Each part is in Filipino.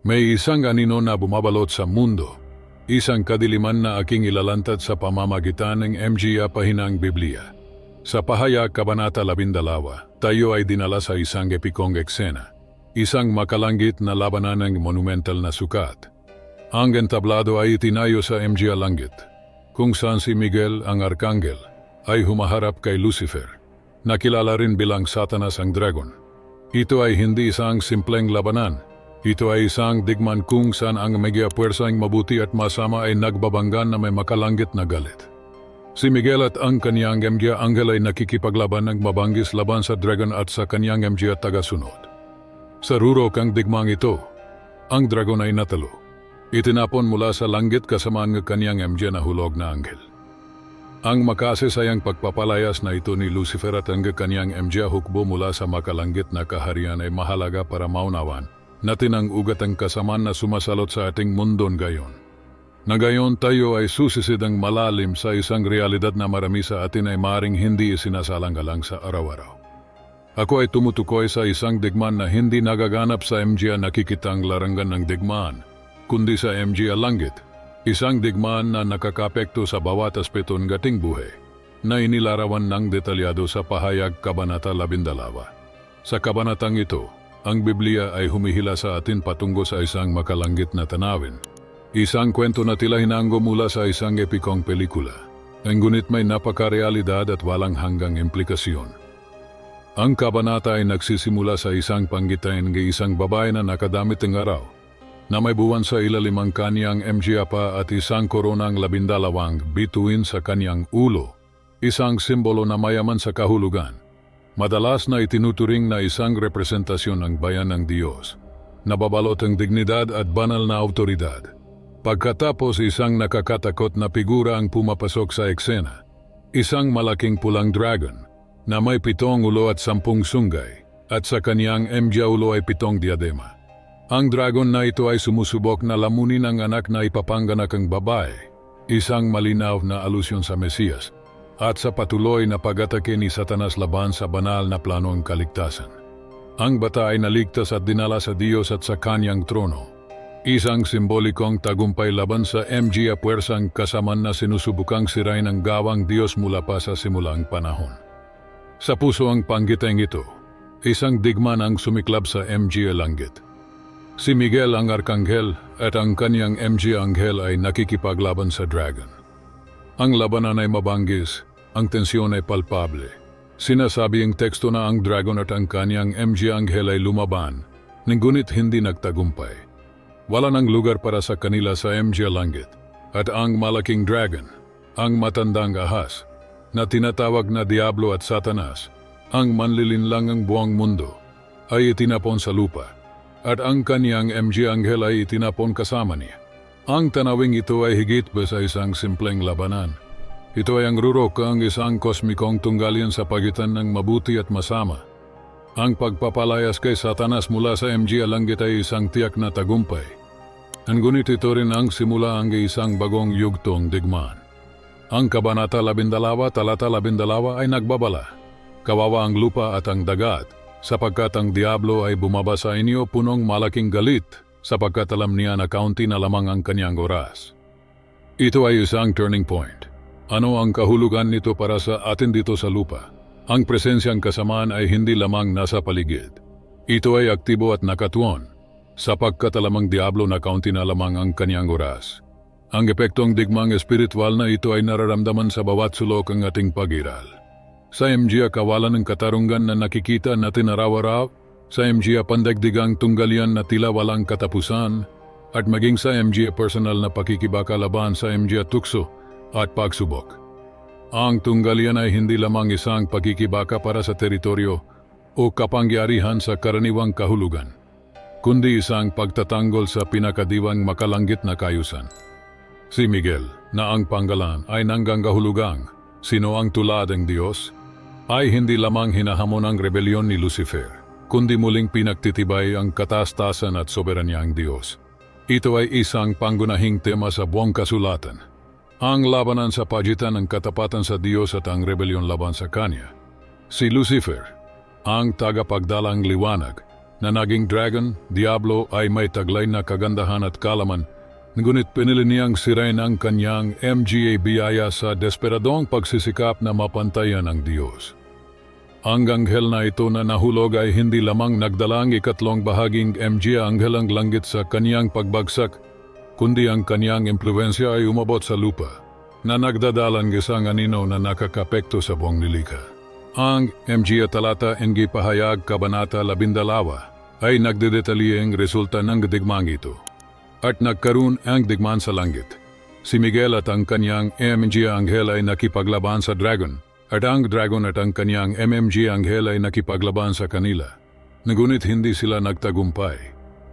May isang anino na bumabalot sa mundo, isang kadiliman na aking ilalantad sa pamamagitan ng MGA pahinang Biblia. Sa Pahayag Kabanata 12, tayo ay dinala sa isang epikong eksena, isang makalanggit na labanan ng monumental na sukat. Ang entablado ay itinayo sa MGA langit, kung saan si Miguel ang Arkanghel ay humaharap kay Lucifer, nakilala rin bilang Satanas ang dragon. Ito ay hindi isang simpleng labanan. Ito ay isang digman kung saan ang megapuwersang mabuti at masama ay nagbabanggan na may makalanggit na galit. Si Miguel at ang kanyang MGA anghel ay nakikipaglaban ng mabanggis laban sa dragon at sa kanyang MGA tagasunod. Sa rurok ang digmang ito, ang dragon ay natalo. Itinapon mula sa langit kasamaan ng kanyang MGA na hulog na anghel. Ang makasisayang pagpapalayas na ito ni Lucifer at ang kanyang MGA hukbo mula sa makalanggit na kaharian ay mahalaga para maunawan natin ang ugat ang kasamaan na sumasalot sa ating mundon gayon. Na gayon tayo ay susisidang malalim sa isang realidad na marami sa atin ay maring hindi isinasalang-alang sa araw-araw. Ako ay tumutukoy sa isang digmaan na hindi nagaganap sa MGA nakikitang larangan ng digmaan, kundi sa MGA langit, isang digmaan na nakakapekto sa bawat aspeto ng ating buhay, na inilarawan ng detalyado sa Pahayag Kabanata 12. Sa kabanatang ito, ang Biblia ay humihila sa atin patungo sa isang makalanggit na tanawin. Isang kwento na tila hinanggo mula sa isang epikong pelikula. Ngunit may napakarealidad at walang hanggang implikasyon. Ang kabanata ay nagsisimula sa isang panggitain ng isang babae na nakadamit ng araw, na may buwan sa ilalim ang kanyang MGA pa at isang koronang 12 bituin sa kanyang ulo, isang simbolo na mayaman sa kahulugan. Madalas na itinuturing na isang representasyon ng bayan ng Diyos, nababalot ang dignidad at banal na autoridad. Pagkatapos isang nakakatakot na figura ang pumapasok sa eksena, isang malaking pulang dragon na may 7 ulo at 10 sunggay, at sa kanyang MGA ulo ay 7 diadema. Ang dragon na ito ay sumusubok na lamunin ang anak na ipapanganak ang babae, isang malinaw na alusyon sa Mesiyas, at sa patuloy na pag-atake ni Satanas laban sa banal na planong kaligtasan. Ang bata ay naligtas at dinala sa Diyos at sa kanyang trono, isang simbolikong tagumpay laban sa MGA puwersang kasamaan na sinusubukang sirain ng gawang Diyos mula pa sa simulang panahon. Sa puso ang panggiteng ito, isang digmaan ang sumiklab sa MGA langit. Si Miguel ang Arkanghel at ang kanyang MGA anghel ay nakikipaglaban sa dragon. Ang labanan ay mabanggis, ang tensyon ay palpable. Sinasabi ang teksto na ang dragon at ang kanyang MGA anghel ay lumaban, ngunit hindi nagtagumpay. Wala nang lugar para sa kanila sa MGA langit, at ang malaking dragon, ang matandang ahas, na tinatawag na Diablo at Satanas, ang manlilinlangang buong mundo, ay itinapon sa lupa, at ang kanyang MGA anghel ay itinapon kasama niya. Ang tanawing ito ay higit pa sa isang simpleng labanan. Ito ay ang rurok ang isang kosmikong tunggalian sa pagitan ng mabuti at masama. Ang pagpapalayas kay Satanas mula sa MGA langit ay isang tiyak na tagumpay. Ngunit ito rin ang simula ang isang bagong yugtong digmaan. Ang Kabanata 12, talata 12 ay nagbabala. Kawawa ang lupa at ang dagat, sapagkat ang Diablo ay bumaba sa inyo punong malaking galit, sapagkat alam niya na kaunti na lamang ang kanyang oras. Ito ay isang turning point. Ano ang kahulugan nito para sa atin dito sa lupa? Ang presensyang kasamaan ay hindi lamang nasa paligid. Ito ay aktibo at nakatuon, sapagkat alam ang Diablo na kaunti na lamang ang kanyang oras. Ang epektong digmang espiritual na ito ay nararamdaman sa bawat sulok ng ating pag-iral. Sa MGA kawalan ng katarungan na nakikita natin araw-araw, sa MGA pandagdigang tunggalian na tila walang katapusan, at maging sa MGA personal na pakikibaka laban sa MGA tukso at pagsubok. Ang tunggalian ay hindi lamang isang pakikibaka para sa teritoryo o kapangyarihan sa karaniwang kahulugan, kundi isang pagtatanggol sa pinakadiwang makalanggit na kayusan. Si Miguel, na ang panggalan ay nanggangahulugang sino ang tulad ng Diyos, ay hindi lamang hinahamon ang rebelyon ni Lucifer, kundi muling pinagtitibay ang katastasan at soberanyang Diyos. Ito ay isang pangunahing tema sa buong kasulatan. Ang labanan sa pagitan ng katapatan sa Diyos at ang rebelyon laban sa Kanya. Si Lucifer, ang tagapagdalang liwanag, na naging dragon, Diablo ay may taglay na kagandahan at kalaman, ngunit pinili niyang sirain ang kanyang MGA biyaya sa desperadong pagsisikap na mapantayan ang Diyos. Ang anghel na ito na nahulog ay hindi lamang nagdalang ikatlong bahaging MGA anghel ang langgit sa kanyang pagbagsak, kundi ang kanyang impluensya ay umabot sa lupa, na nagdadalan isang anino na nakakapekto sa buong nilikha. Ang MGA talata ng pahayag kabanata 12 ay nagdedetalye ang resulta ng digmang ito. At nagkaroon ang digmaan sa langit. Si Miguel at ang kanyang MMG anghel ay nakipaglaban sa dragon, at ang dragon at ang kanyang MMG anghel ay nakipaglaban sa kanila. Ngunit hindi sila nagtagumpay,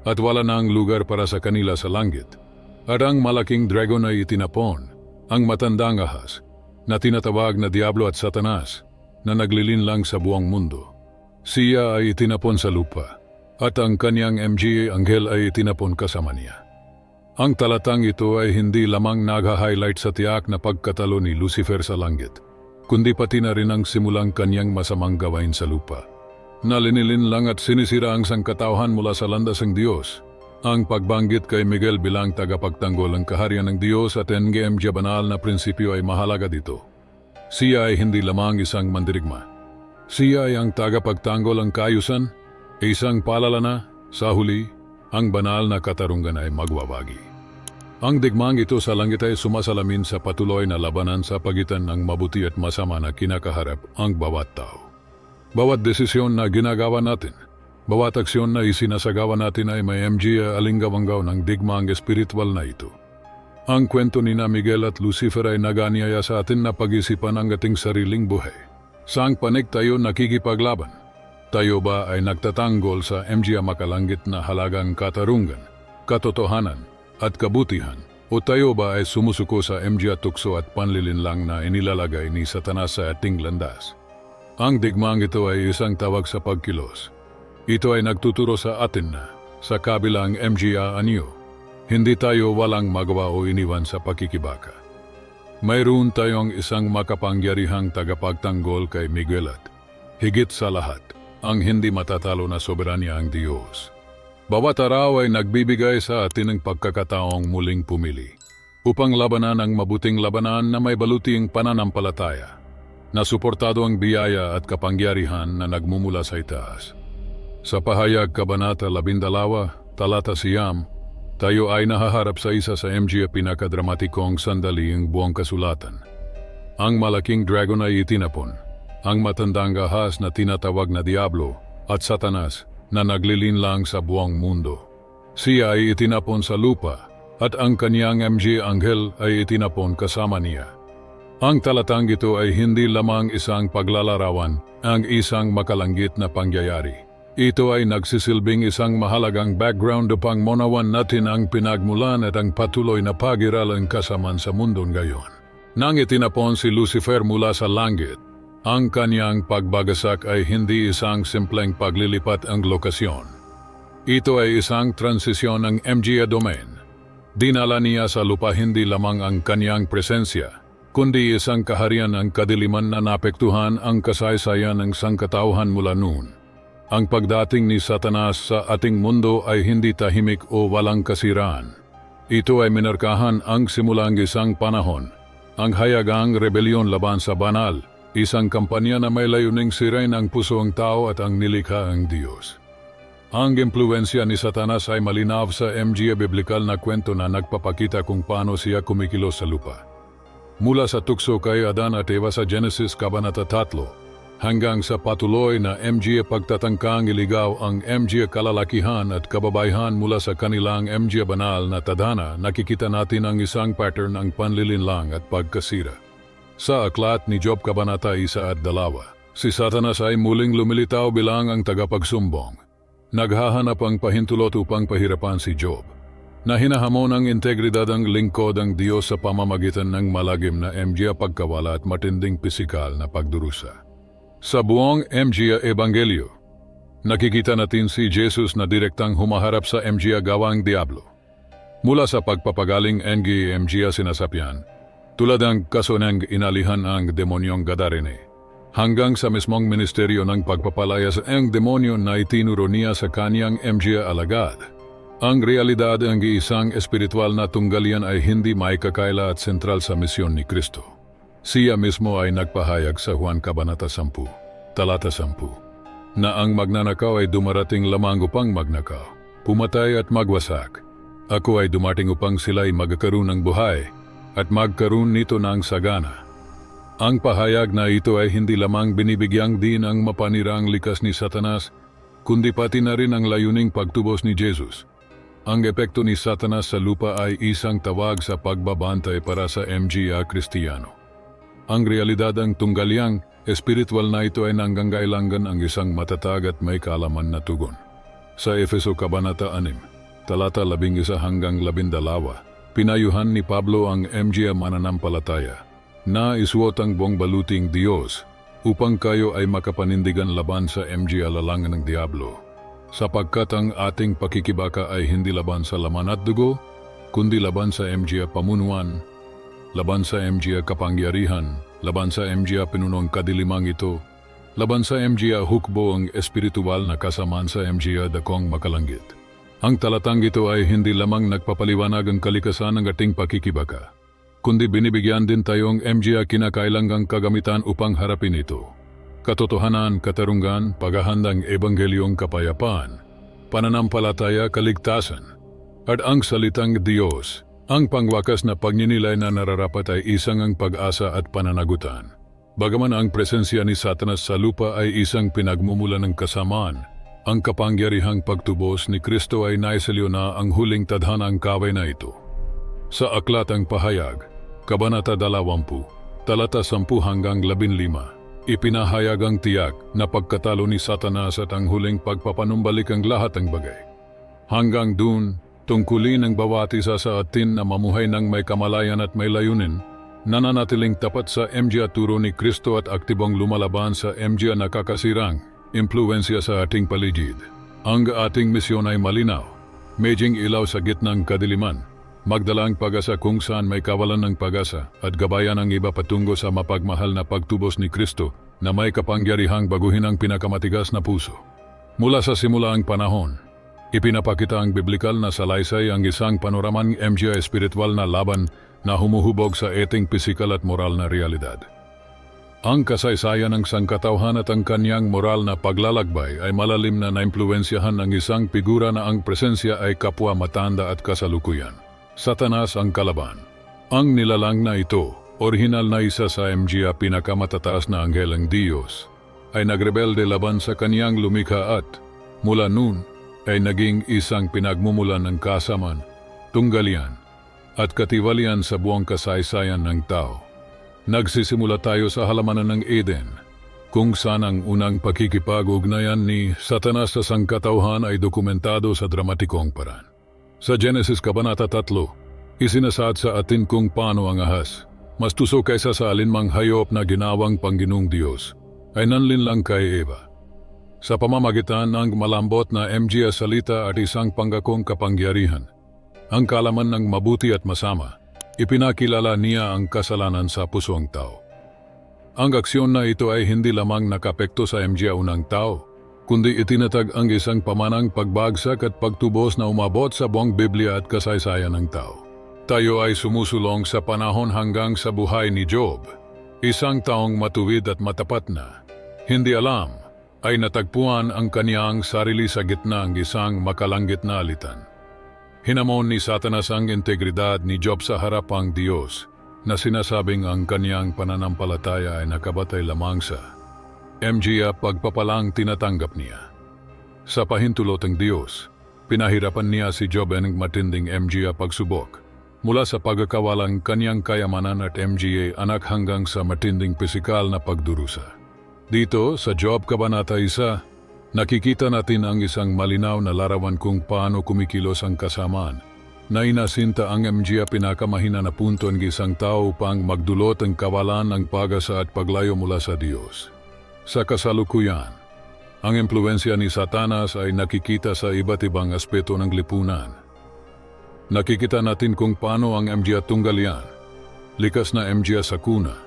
at wala na ang lugar para sa kanila sa langit. At ang malaking dragon ay itinapon, ang matandang ahas, na tinatawag na Diablo at Satanas, na naglilinlang sa buong mundo. Siya ay itinapon sa lupa, at ang kanyang MGA anghel ay itinapon kasama niya. Ang talatang ito ay hindi lamang nag-highlight sa tiyak na pagkatalo ni Lucifer sa langit, kundi pati na rin ang simulang kanyang masamang gawain sa lupa. Nalinilinlang at sinisira ang sangkatauhan mula sa landas ng Diyos. Ang pagbanggit kay Miguel bilang tagapagtanggol ng kaharian ng Diyos at NGMG banal na prinsipyo ay mahalaga dito. Siya ay hindi lamang isang mandirigma. Siya ay ang tagapagtanggol ng kaayusan, isang paalala sa huli, ang banal na katarungan ay magwawagi. Ang digmang ito sa langit ay sumasalamin sa patuloy na labanan sa pagitan ng mabuti at masama na kinakaharap ang bawat tao. Bawat desisyon na ginagawa natin, bawat aksyon na isinasagawa natin ay may alingawanggaw ng digmang espiritual na ito. Ang kwento ni na Miguel at Lucifer ay nag-anyaya sa atin na pag-isipan ang ating sariling buhay. Saang panig tayo nakikipaglaban? Tayo ba ay nagtatanggol sa makalanggit na halagang katarungan, katotohanan, at kabutihan? O tayo ba ay sumusuko sa tukso at panlilinlang na inilalagay ni Satanas sa ating landas? Ang digmang ito ay isang tawag sa pagkilos. Ito ay nagtuturo sa atin na, sa kabilang anyo, hindi tayo walang magawa o iniwan sa pakikibaka. Mayroon tayong isang makapangyarihang tagapagtanggol kay Miguel at, higit sa lahat, ang hindi matatalo na soberanya ang Diyos. Bawat araw ay nagbibigay sa atin ng pagkakataong muling pumili, upang labanan ang mabuting labanan na may baluting pananampalataya, na suportado ang biyaya at kapangyarihan na nagmumula sa itaas. Sa pahayag kabanata 12, talata 9, tayo ay nahaharap sa isa sa pinakadramatikong sandali ng buong kasulatan. Ang malaking dragon ay itinapon, ang matandang ahas na tinatawag na Diablo at Satanas na naglilinlang sa buong mundo. Siya ay itinapon sa lupa at ang kanyang anghel ay itinapon kasama niya. Ang talatang ito ay hindi lamang isang paglalarawan, ang isang makalanggit na pangyayari. Ito ay nagsisilbing isang mahalagang background upang maunawan natin ang pinagmulan at ang patuloy na pag-iralan kasaman sa mundo ngayon. Nang itinapon si Lucifer mula sa langit, ang kanyang pagbagsak ay hindi isang simpleng paglilipat ang lokasyon. Ito ay isang transisyon ng domain. Dinala niya sa lupa hindi lamang ang kanyang presensya, kundi isang kaharian ng kadiliman na napektuhan ang kasaysayan ng sangkatauhan mula noon. Ang pagdating ni Satanas sa ating mundo ay hindi tahimik o walang kasiraan. Ito ay minarkahan ang simulang isang panahon, ang hayagang rebelyon laban sa banal, isang kampanya na may layuning sirain ang puso ng tao at ang nilikha ang Diyos. Ang impluensya ni Satanas ay malinaw sa biblikal na kwento na nagpapakita kung paano siya kumikilos sa lupa. Mula sa tukso kay Adan at Eva sa Genesis Kabanata 3, hanggang sa patuloy na pagtatangkang iligaw ang kalalakihan at kababaihan mula sa kanilang banal na tadhana, nakikita natin ang isang pattern ng panlilinlang at pagkasira. Sa aklat ni Job Kabanata 1 at 2, si Satanas ay muling lumilitaw bilang ang tagapagsumbong. Naghahanap ang pahintulot upang pahirapan si Job, na hinahamon ang integridad ng lingkod ng Diyos sa pamamagitan ng malagim na pagkawala at matinding pisikal na pagdurusa. Sa buong Ebanghelyo, nakikita natin si Jesus na direktang humaharap sa gawang Diablo. Mula sa pagpapagaling sinasapian, tulad ng kaso ng inalihan ang demonyong Gadarene, hanggang sa mismong ministeryo ng pagpapalaya sa ang demonyo na itinuro niya sa kanyang MJ alagad. Ang realidad ng isang espiritual na tunggalian ay hindi maikakaila at sentral sa misyon ni Kristo. Siya mismo ay nagpahayag sa Juan Kabanata 10, talata 10, na ang magnanakaw ay dumarating lamang upang magnakaw, pumatay at magwasak. Ako ay dumating upang sila'y magkaroon ng buhay at magkaroon nito ng sagana. Ang pahayag na ito ay hindi lamang binibigyang din ang mapanirang likas ni Satanas, kundi pati na rin ang layuning pagtubos ni Jesus. Ang epekto ni Satanas sa lupa ay isang tawag sa pagbabantay para sa MGA Kristiyano. Ang realidad ang tunggaliang espiritual na ito ay nanggangailangan ang isang matatag at may kaalaman na tugon. Sa Efeso Kabanata 6, talata 11 hanggang 12, pinayuhan ni Pablo ang MGA mananampalataya na isuot ang buong baluting Diyos upang kayo ay makapanindigan laban sa MGA lalangan ng Diablo. Sapagkat ang ating pakikibaka ay hindi laban sa laman at dugo, kundi laban sa MGA pamunuan, laban sa MGA kapangyarihan, laban sa MGA pinunong kadilimang ito, laban sa MGA hukbo ang espiritual na kasamaan sa MGA dakong makalanggit. Ang talatang ito ay hindi lamang nagpapaliwanag ang kalikasan ng ating pakikibaka, kundi binibigyan din tayong MGA kinakailangang kagamitan upang harapin ito. Katotohanan, katarungan, paghahandang ebanghelyong kapayapaan, pananampalataya, kaligtasan, at ang salitang Diyos. Ang pangwakas na pagninilay na nararapat ay isang ang pag-asa at pananagutan. Bagaman ang presensya ni Satanas sa lupa ay isang pinagmumula ng kasamaan, ang kapangyarihang pagtubos ni Kristo ay naisalyo na ang huling tadhanang kaway na ito. Sa Aklatang Pahayag, Kabanata 20, talata 10 hanggang 15, ipinahayag ang tiyak na pagkatalo ni Satanas at ang huling pagpapanumbalik ang lahat ng bagay. Hanggang dun, tungkulin ang bawat isa sa atin na mamuhay ng may kamalayan at may layunin, nananatiling tapat sa MGA turo ni Kristo at aktibong lumalaban sa MGA nakakasirang impluensya sa ating paligid. Ang ating misyon ay malinaw, medjing ilaw sa gitnang kadiliman, magdalang pag-asa kung saan may kawalan ng pag-asa at gabayan ang iba patungo sa mapagmahal na pagtubos ni Kristo na may kapangyarihang baguhin ang pinakamatigas na puso. Mula sa simulaang panahon, ipinapakita ang biblikal na salaysay ang isang panoramang MGA espiritual na laban na humuhubog sa eting pisikal at moral na realidad. Ang kasaysayan ng sangkatauhan at ang kanyang moral na paglalakbay ay malalim na naimpluwensyahan ng isang figura na ang presensya ay kapwa matanda at kasalukuyan. Satanas ang kalaban. Ang nilalang na ito, orihinal na isa sa MGA pinakamatataas na anghel ng Diyos, ay nagrebelde laban sa kanyang lumikha at, mula noon, ay naging isang pinagmumulan ng kasamaan, tunggalian, at katiwalian sa buong kasaysayan ng tao. Nagsisimula tayo sa halamanan ng Eden, kung saan ang unang pakikipag-ugnayan ni Satanas sa sangkatauhan ay dokumentado sa dramatikong paraan. Sa Genesis Kabanata 3, isinasaad sa atin kung paano ang ahas, mas tuso kaysa sa alinmang hayop na ginawang Panginoong Diyos, ay nanlinlang kay Eva. Sa pamamagitan ng malambot na MGA salita at isang panggakong kapangyarihan, ang kalaman ng mabuti at masama, ipinakilala niya ang kasalanan sa pusong tao. Ang aksyon na ito ay hindi lamang nakapekto sa MGA unang tao, kundi itinatag ang isang pamanang pagbagsak at pagtubos na umabot sa buong Biblia at kasaysayan ng tao. Tayo ay sumusulong sa panahon hanggang sa buhay ni Job, isang taong matuwid at matapat na, hindi alam, ay natagpuan ang kaniyang sarili sa gitna ng isang makalanggit na alitan. Hinamon ni Satanas ang integridad ni Job sa harapang Diyos na sinasabing ang kaniyang pananampalataya ay nakabatay lamang sa MGA pagpapalang tinatanggap niya. Sa pahintulot ng Diyos, pinahirapan niya si Job ng matinding MGA pagsubok mula sa pagkakawalang kaniyang kayamanan at MGA anak hanggang sa matinding pisikal na pagdurusa. Dito sa Job Kabanata 1, nakikita natin ang isang malinaw na larawan kung paano kumikilos ang kasamaan na inasinta ang MGA pinakamahina na punto ng isang tao upang magdulot ang kawalan ng pag-asa at paglayo mula sa Diyos. Sa kasalukuyan, ang impluensya ni Satanas ay nakikita sa iba't ibang aspeto ng lipunan. Nakikita natin kung paano ang MGA tunggalian, likas na MGA sakuna,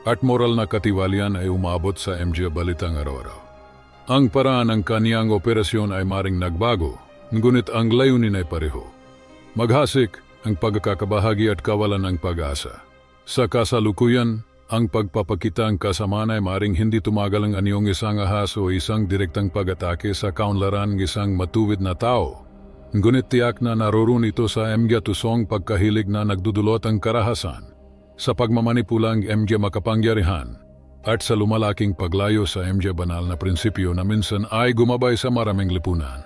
at moral na katiwalian ay umaabot sa MJ Balitang Araw-Araw. Ang paraan ng kaniyang operasyon ay maring nagbago, ngunit ang layunin ay pareho. Maghasik ang pagkakabahagi at kawalan ng pag-asa. Sa kasalukuyan, ang pagpapakita ng kasamaan ay maring hindi tumagal ang anyong isang ahas o isang direktang pag-atake sa kaunlaran ng isang matuwid na tao. Ngunit tiyak na naroon ito sa MJ tusong pagkahilig na nagdudulot ang karahasan, sa pagmamanipulang MJ makapangyarihan, at sa lumalaking paglayo sa MJ banal na prinsipyo na minsan ay gumabay sa maraming lipunan.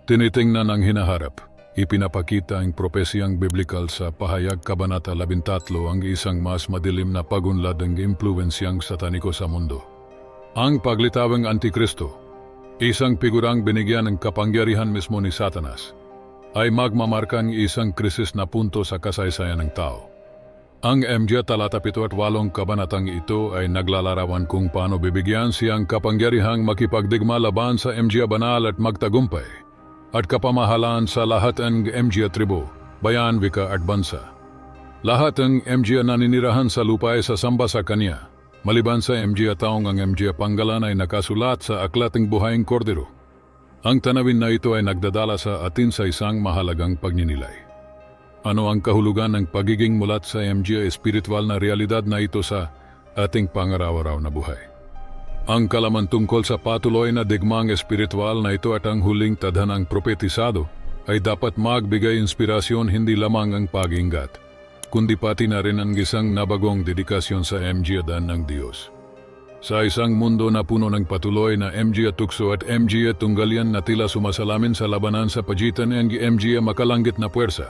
Tinitingnan ang hinaharap, ipinapakita ang propesiyang biblikal sa Pahayag Kabanata 13 ang isang mas madilim na pagunlad ng impluensyang sataniko sa mundo. Ang paglitawang Antikristo, isang figurang binigyan ng kapangyarihan mismo ni Satanas, ay magmamarkang isang krisis na punto sa kasaysayan ng tao. Ang MJ talata 7 at 8 kabanatang ito ay naglalarawan kung paano bibigyan siyang kapangyarihang makipagdigma laban sa MJ banal at magtagumpay, at kapamahalaan sa lahat ng MJ tribo, bayan, wika at bansa. Lahat ng MJ naninirahan sa lupa ay sasamba sa kanya, maliban sa MJ taong ang MJ panggalan ay nakasulat sa Aklat ng Buhayng Kordero. Ang tanawin na ito ay nagdadala sa atin sa isang mahalagang pagninilay. Ano ang kahulugan ng pagiging mulat sa MJ espiritual na realidad na ito sa ating pangaraw-araw na buhay? Ang kalaman tungkol sa patuloy na digmang espiritual na ito at ang huling tadhanang propetisado ay dapat magbigay inspirasyon hindi lamang ang pag-ingat, kundi pati na rin ang isang nabagong dedikasyon sa MJ dan ng Diyos. Sa isang mundo na puno ng patuloy na MJ tukso at MJ tunggalian na tila sumasalamin sa labanan sa pagitan ng MJ makalanggit na puwersa,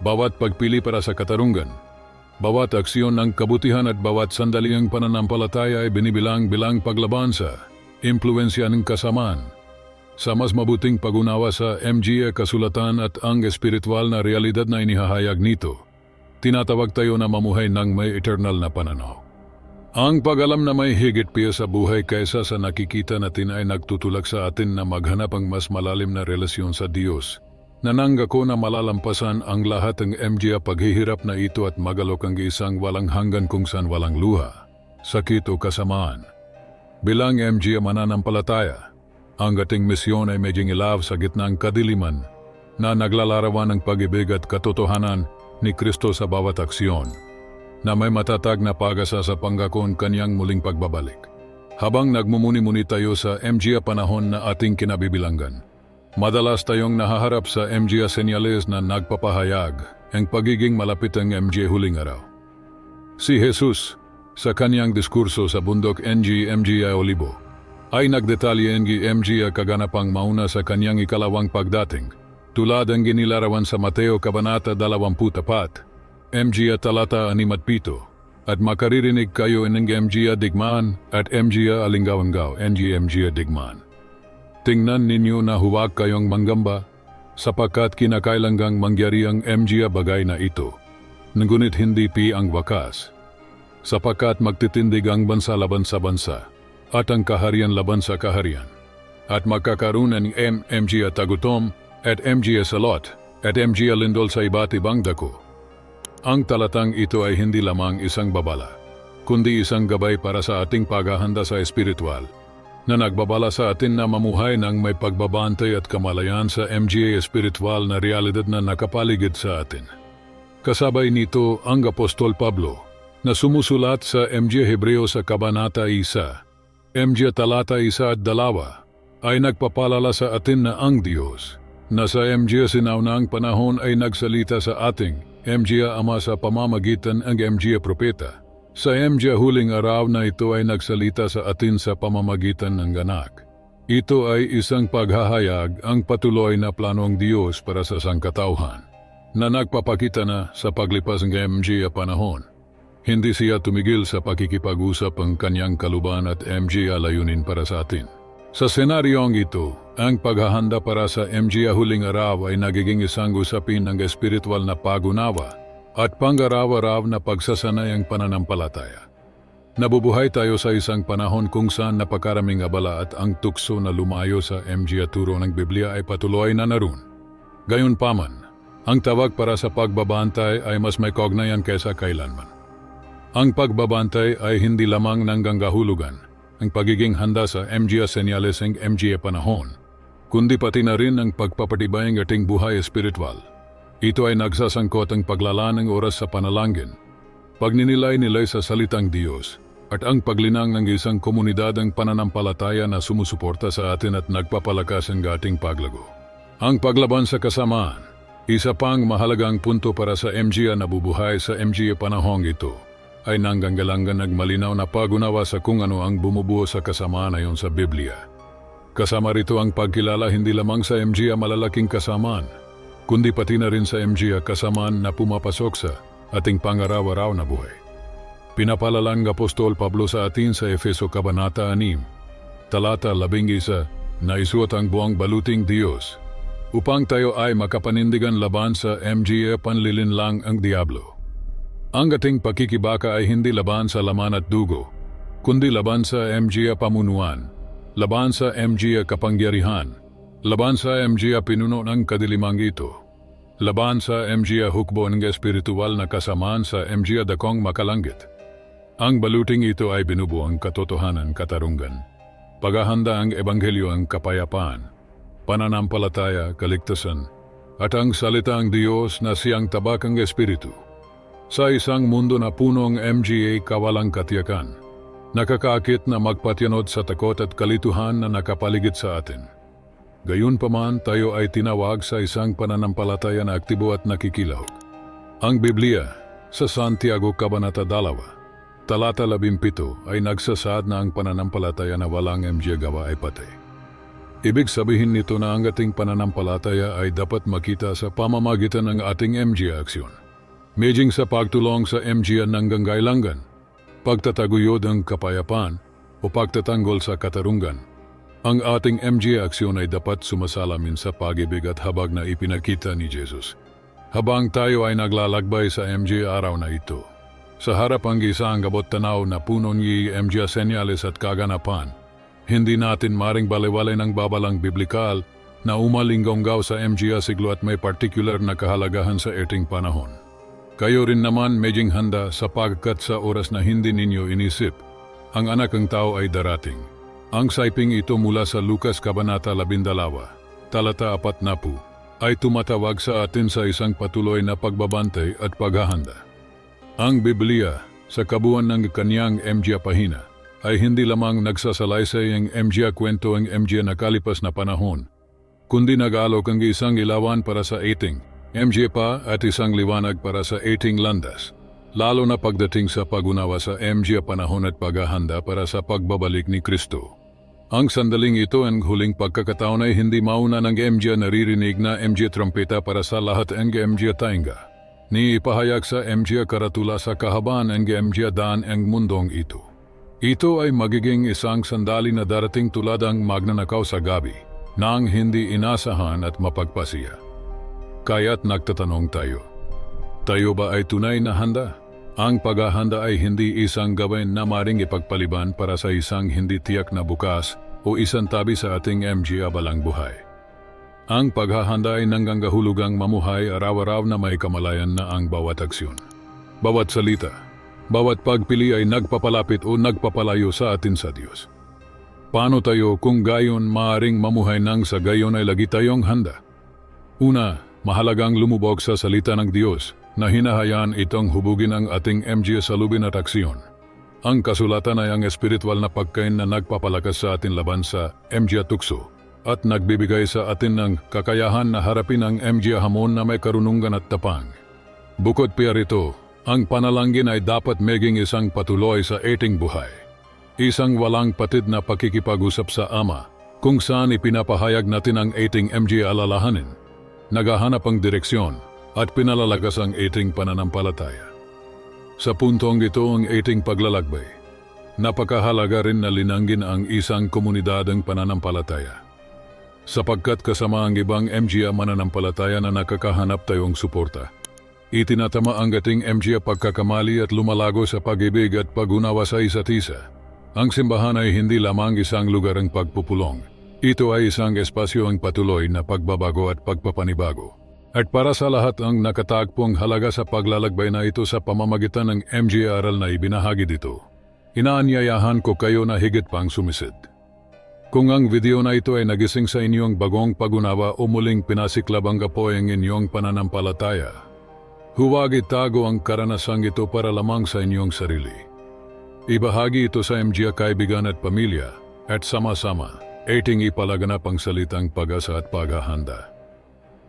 bawat pagpili para sa katarungan, bawat aksyon ng kabutihan at bawat sandaliang pananampalataya ay binibilang-bilang paglaban sa impluensya ng kasamaan. Sa mas mabuting pag-unawa sa MJ kasulatan at ang espiritual na realidad na inihahayag nito, tinatawag tayo na mamuhay ng may eternal na pananaw. Ang pag-alam na may higit pa sa buhay kaysa sa nakikita natin ay nagtutulak sa atin na maghanap ang mas malalim na relasyon sa Diyos. Nananggako na malalampasan ang lahat ng MJ paghihirap na ito at magalok ang isang walang hanggan kung saan walang luha, sakit o kasamaan. Bilang MJ mananampalataya, ang ating misyon ay medyo ilaw sa gitnang kadiliman na naglalarawan ng pag-ibig at katotohanan ni Kristo sa bawat aksyon, na may matatag na pag-asa sa pangakon kanyang muling pagbabalik. Habang nagmumuni-muni tayo sa MJ panahon na ating kinabibilanggan, madalas tayong nahaharap sa MJ senyales na nagpapahayag ang pagiging malapit ng MJ huling araw. Si Jesus, sa kanyang diskurso sa bundok MJ Olivo, ay nagdetalye ng MJ kaganapang mauna sa kanyang ikalawang pagdating, tulad ang ginilarawan sa Mateo Kabanata 24, MJ talata 6, at makaririnig kayo ng MJ digmaan at MJ alinggaw-anggaw, MJ digmaan. Tingnan ninyo na huwag kayong manggamba, sapagkat kinakailangang mangyari ang MJ bagay na ito, ngunit hindi pi ang wakas. Sapagkat magtitindig ang bansa laban sa bansa, at ang kaharian laban sa kaharian, at magkakaroon ng MJ tagutom, at MJ salot, at MJ lindol sa iba't ibang dako. Ang talatang ito ay hindi lamang isang babala, kundi isang gabay para sa ating paghahanda sa espiritual, na nagbabala sa atin na mamuhay ng may pagbabantay at kamalayan sa MJ espiritual na realidad na nakapaligid sa atin. Kasabay nito ang Apostol Pablo, na sumusulat sa MJ Hebreo sa Kabanata 1, MJ talata 1 at 2, ay nagpapalala sa atin na ang Diyos, na sa MJ sinaunang panahon ay nagsalita sa ating MJ Ama sa pamamagitan ng MJ Propeta. Sa MJ huling araw na ito ay nagsalita sa atin sa pamamagitan ng Anak. Ito ay isang paghahayag ang patuloy na planong Diyos para sa sangkatauhan, na nagpapakita na sa paglipas ng MJ panahon. Hindi siya tumigil sa pakikipag-usap ang kanyang kaluban at MJ layunin para sa atin. Sa senaryong ito, ang paghahanda para sa MJ huling araw ay nagiging isang usapin ng espiritual na pag-unawa at pang-araw-araw na pagsasanayang pananampalataya. Nabubuhay tayo sa isang panahon kung saan napakaraming abala at ang tukso na lumayo sa MJ turo ng Biblia ay patuloy na naroon. Gayunpaman, ang tawag para sa pagbabantay ay mas may kaugnayan kaysa kailanman. Ang pagbabantay ay hindi lamang nanggangahulugan ang pagiging handa sa MGA senyales ng MGA panahon, kundi pati na rin ang pagpapatibay ng ating buhay espiritual. Ito ay nagsasangkot ang paglalaan ng oras sa panalangin, pagninilay-nilay sa salitang Diyos, at ang paglinang ng isang komunidad ng pananampalataya na sumusuporta sa atin at nagpapalakas ang ating paglago. Ang paglaban sa kasamaan, isa pang mahalagang punto para sa MGA na bubuhay sa MGA panahong ito, ay nangganggalangan nagmalinaw na pag-unawa sa kung ano ang bumubuo sa kasamaan ayon sa Biblia. Kasama rito ang pagkilala hindi lamang sa MGA malalaking kasamaan, kundi pati na rin sa MGA kasamaan na pumapasok sa ating pangaraw-araw na buhay. Pinapalala ng Apostol Pablo sa atin sa Efeso Kabanata 6, talata 11, na isuot ang buong baluting Diyos upang tayo ay makapanindigan laban sa MGA panlilinlang ang Diablo. Ang ating pakikibaka ay hindi laban sa laman at dugo, kundi laban sa MGA pamunuan, laban sa MGA kapangyarihan, laban sa MGA pinuno ng kadilimang ito, laban sa MGA hukbo ng espiritual na kasamaan sa MGA dakong makalanggit. Ang baluting ito ay binubuo ang katotohanan katarungan, paghahanda ang ebanghelyo ang kapayapaan, pananampalataya, kaligtasan, at ang salitang Diyos na siyang tabakang espiritu. Sa isang mundo na punong MGA kawalang katiyakan, nakakaakit na magpatyanod sa takot at kalituhan na nakapaligid sa atin. Gayunpaman, tayo ay tinawag sa isang pananampalataya na aktibo at nakikilahok. Ang Biblia, sa Santiago Kabanata 2, talata 17, ay nagsasaad na ang pananampalataya na walang MGA gawa ay patay. Ibig sabihin nito na ang ating pananampalataya ay dapat makita sa pamamagitan ng ating MGA aksyon. Medjing sa pagtulong sa MGA ng gangailangan, pagtataguyod ng kapayapaan, o pagtatanggol sa katarungan. Ang ating MGA aksyon ay dapat sumasalamin sa pag-ibig at habag na ipinakita ni Jesus. Habang tayo ay naglalakbay sa MGA araw na ito, sa harap ang isang kabot-tanaw na puno ni MGA senyales at kaganapan, hindi natin maring baliwalay ng babalang biblikal na umalinggonggaw sa MGA siglo at may partikular na kahalagahan sa ating panahon. Kayo rin naman medjing handa sapagkat sa oras na hindi ninyo inisip, ang anak ng tao ay darating. Ang saiping ito mula sa Lucas Kabanata 12, talata 40, ay tumatawag sa atin sa isang patuloy na pagbabantay at paghahanda. Ang Biblia, sa kabuuan ng kanyang MGA pahina, ay hindi lamang nagsasalaysay ang MGA kwento ang MGA nakalipas na panahon, kundi nag-aalok ang isang ilawan para sa ating MGA pa at isang liwanag para sa ating landas, lalo na pagdating sa pag-unawa sa MGA panahon at paghahanda para sa pagbabalik ni Kristo. Ang sandaling ito ang huling pagkakataon ay hindi mauna ng MGA naririnig na MGA trompeta para sa lahat ng MGA tainga. Ni ipahayag sa MGA karatula sa kahabaan ng MGA daan ang mundong ito. Ito ay magiging isang sandali na darating tulad ang magnanakaw sa gabi, nang hindi inasahan at mapagpasiya. Kaya't nagtatanong tayo ba ay tunay na handa? Ang paghahanda ay hindi isang gawin na maring ipagpaliban para sa isang hindi tiyak na bukas o isang tabi sa ating MGA balang buhay. Ang paghahanda ay nanggangahulugang mamuhay araw-araw na may kamalayan na ang bawat aksyon. Bawat salita, bawat pagpili ay nagpapalapit o nagpapalayo sa atin sa Diyos. Paano tayo kung gayon maaring mamuhay nang sa gayon ay lagi tayong handa? Una, mahalagang lumubog sa salita ng Diyos na hinahayaan itong hubugin ang ating MGA salubin at aksyon. Ang kasulatan ay ang espiritual na pagkain na nagpapalakas sa atin laban sa MGA tukso at nagbibigay sa atin ng kakayahan na harapin ang MGA hamon na may karunungan at tapang. Bukod pa rito, ang panalangin ay dapat maging isang patuloy sa ating buhay. Isang walang patid na pakikipag-usap sa Ama kung saan ipinapahayag natin ang ating MGA alalahanin, naghahanap ang direksyon at pinalalagas ang ating pananampalataya. Sa puntong ito ang ating paglalakbay, napakahalaga rin na linanggin ang isang komunidad ng pananampalataya. Sapagkat kasama ang ibang MGA mananampalataya na nakakahanap tayong suporta, itinatama ang ating MGA pagkakamali at lumalago sa pag-ibig at pag-unawa sa isa't isa. Ang simbahan ay hindi lamang isang lugar ng pagpupulong. Ito ay isang espasyo ang patuloy na pagbabago at pagpapanibago. At para sa lahat ang nakatagpong halaga sa paglalakbay na ito sa pamamagitan ng MG Aral na ibinahagi dito, inaanyayahan ko kayo na higit pang sumisid. Kung ang video na ito ay nagising sa inyong bagong pag-unawa o muling pinasiklab ang apoy ang inyong pananampalataya, huwag itago ang karanasang ito para lamang sa inyong sarili. Ibahagi ito sa MG kaibigan at pamilya at sama-sama, ating ipalaganap ang salitang pag-asa at paghahanda.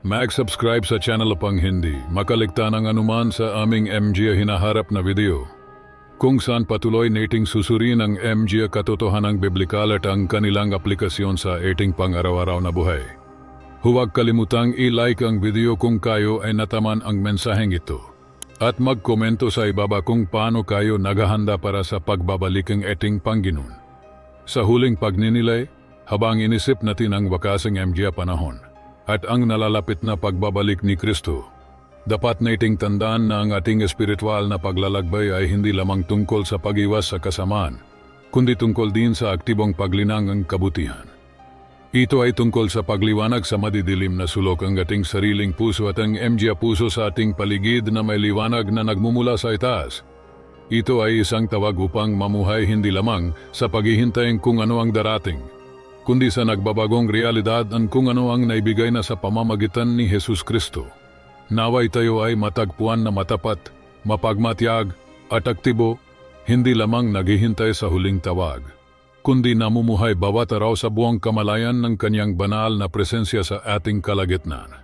Mag-subscribe sa channel upang hindi makaligtan ang anuman sa aming MG hinaharap na video, kung saan patuloy nating susurin ang MG katotohanang biblikal at ang kanilang aplikasyon sa ating pang-araw-araw na buhay. Huwag kalimutang i-like ang video kung kayo ay nataman ang mensaheng ito, at magkomento sa ibaba kung paano kayo naghahanda para sa pagbabalik ng ating Panginoon. Sa huling pagninilay, habang inisip natin ang wakasang MG panahon, at ang nalalapit na pagbabalik ni Kristo, dapat nating tandaan na ang ating espiritual na paglalakbay ay hindi lamang tungkol sa pag-iwas sa kasamaan, kundi tungkol din sa aktibong paglinang ng kabutihan. Ito ay tungkol sa pagliwanag sa madidilim na sulok ang ating sariling puso at ang MG puso sa ating paligid na may liwanag na nagmumula sa itaas. Ito ay isang tawag upang mamuhay hindi lamang sa paghihintay kung ano ang darating, kundi sa nagbabagong realidad ang kung ano ang naibigay na sa pamamagitan ni Jesus Kristo. Naway tayo ay matagpuan na matapat, mapagmatyag at aktibo, hindi lamang naghihintay sa huling tawag, kundi namumuhay bawat araw sa buong kamalayan ng kanyang banal na presensya sa ating kalagitnaan.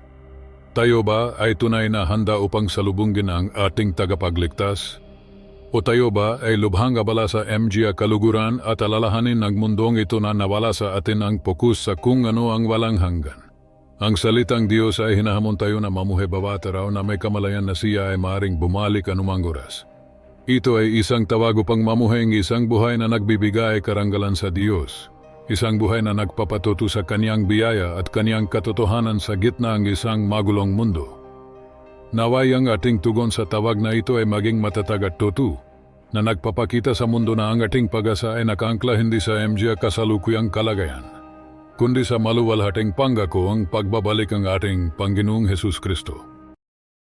Tayo ba ay tunay na handa upang salubungin ang ating tagapagligtas? O tayo ba ay lubhang abala sa MG kaluguran at alalahanin ng mundong ito na nawala sa atin ang pokus sa kung ano ang walang hanggan? Ang salitang Diyos ay hinahamon tayo na mamuhay bawat araw na may kamalayan na siya ay maaaring bumalik anumang oras. Ito ay isang tawag upang mamuhay ng isang buhay na nagbibigay karangalan sa Diyos. Isang buhay na nagpapatuto sa kanyang biyaya at kanyang katotohanan sa gitna ng isang magulong mundo. Naway ang ating tugon sa tawag na ito ay maging matatag at totoo, na nagpapakita sa mundo na ang ating pag-asa ay nakaangkla hindi sa MG kasalukuyang kalagayan, kundi sa maluwalhating pangako ang pagbabalik ng ating Panginoong Hesus Kristo.